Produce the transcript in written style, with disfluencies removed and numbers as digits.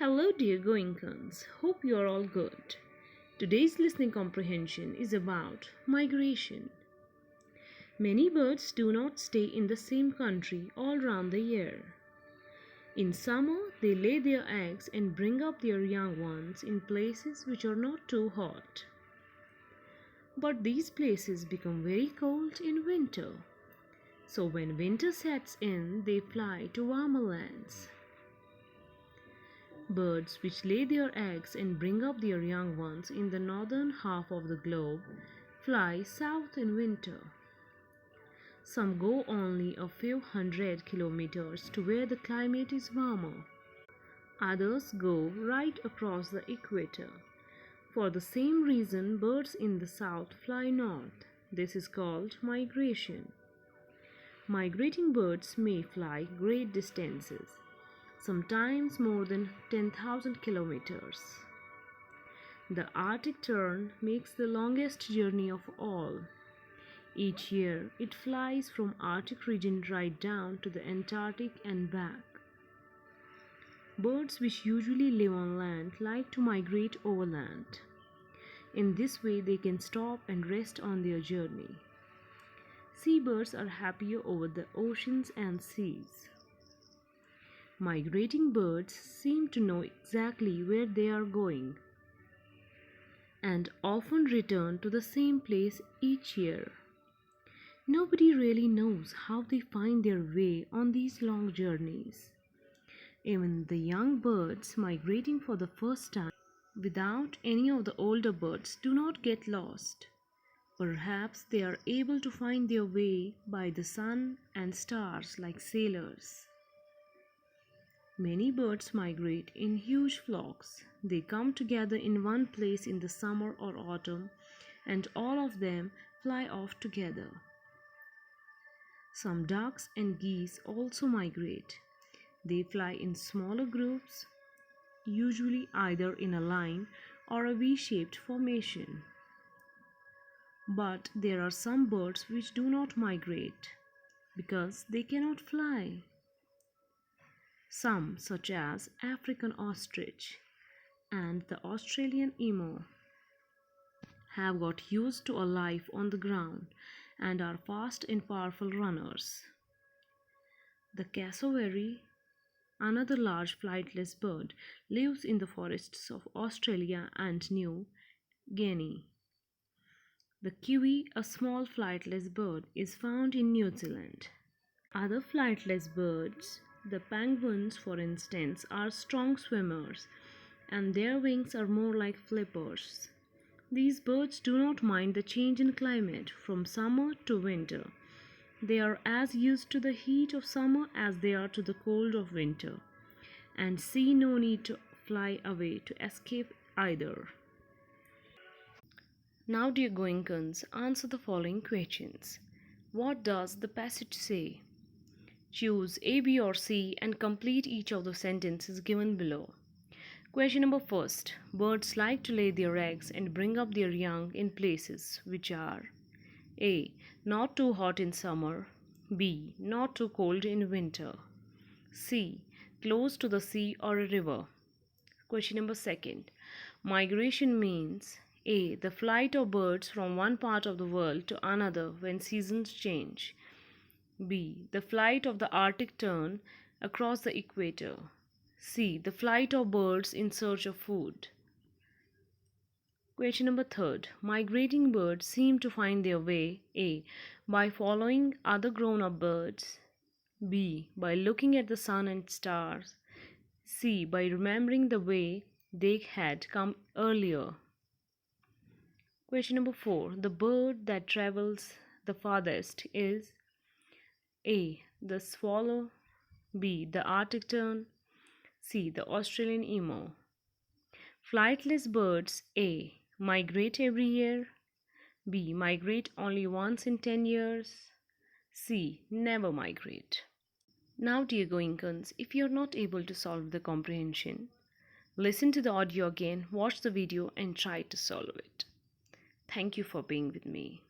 Hello, dear Goenkans. Hope you are all good. Today's listening comprehension is about migration. Many birds do not stay in the same country all round the year. In summer, they lay their eggs and bring up their young ones in places which are not too hot. But these places become very cold in winter. So when winter sets in, they fly to warmer lands. Birds which lay their eggs and bring up their young ones in the northern half of the globe fly south in winter. Some go only a few hundred kilometers to where the climate is warmer. Others go right across the equator. For the same reason, birds in the south fly north. This is called migration. Migrating birds may fly great distances, sometimes more than 10,000 kilometers. The Arctic tern makes the longest journey of all. Each year, it flies from Arctic region right down to the Antarctic and back. Birds which usually live on land like to migrate overland. In this way, they can stop and rest on their journey. Seabirds are happier over the oceans and seas. Migrating birds seem to know exactly where they are going and often return to the same place each year. Nobody really knows how they find their way on these long journeys. Even the young birds migrating for the first time without any of the older birds do not get lost. Perhaps they are able to find their way by the sun and stars like sailors. Many birds migrate in huge flocks. They come together in one place in the summer or autumn, and all of them fly off together. Some ducks and geese also migrate. They fly in smaller groups, usually either in a line or a V-shaped formation. But there are some birds which do not migrate because they cannot fly. Some, such as African ostrich and the Australian emu, have got used to a life on the ground and are fast and powerful runners. The cassowary, another large flightless bird, lives in the forests of Australia and New Guinea. The kiwi, a small flightless bird, is found in New Zealand. Other flightless birds, the penguins for instance, are strong swimmers and their wings are more like flippers. These birds do not mind the change in climate from summer to winter. They are as used to the heat of summer as they are to the cold of winter, and see no need to fly away to escape either. Now, dear Goenkans, answer the following questions. What does the passage say? Choose A, B or C and complete each of the sentences given below. Question number first. Birds like to lay their eggs and bring up their young in places which are A. Not too hot in summer. B. Not too cold in winter. C. Close to the sea or a river. Question number second. Migration means A. The flight of birds from one part of the world to another when seasons change. B. The flight of the Arctic tern across the equator. C. The flight of birds in search of food. Question number third. Migrating birds seem to find their way A. By following other grown-up birds. B. By looking at the sun and stars. C. By remembering the way they had come earlier. Question number 4. The bird that travels the farthest is A. The swallow. B. The Arctic tern. C. The Australian emu. Flightless birds A. Migrate every year. B. Migrate only once in 10 years. C. Never migrate. Now, dear Goenkans, if you are not able to solve the comprehension, listen to the audio again, watch the video and try to solve it. Thank you for being with me.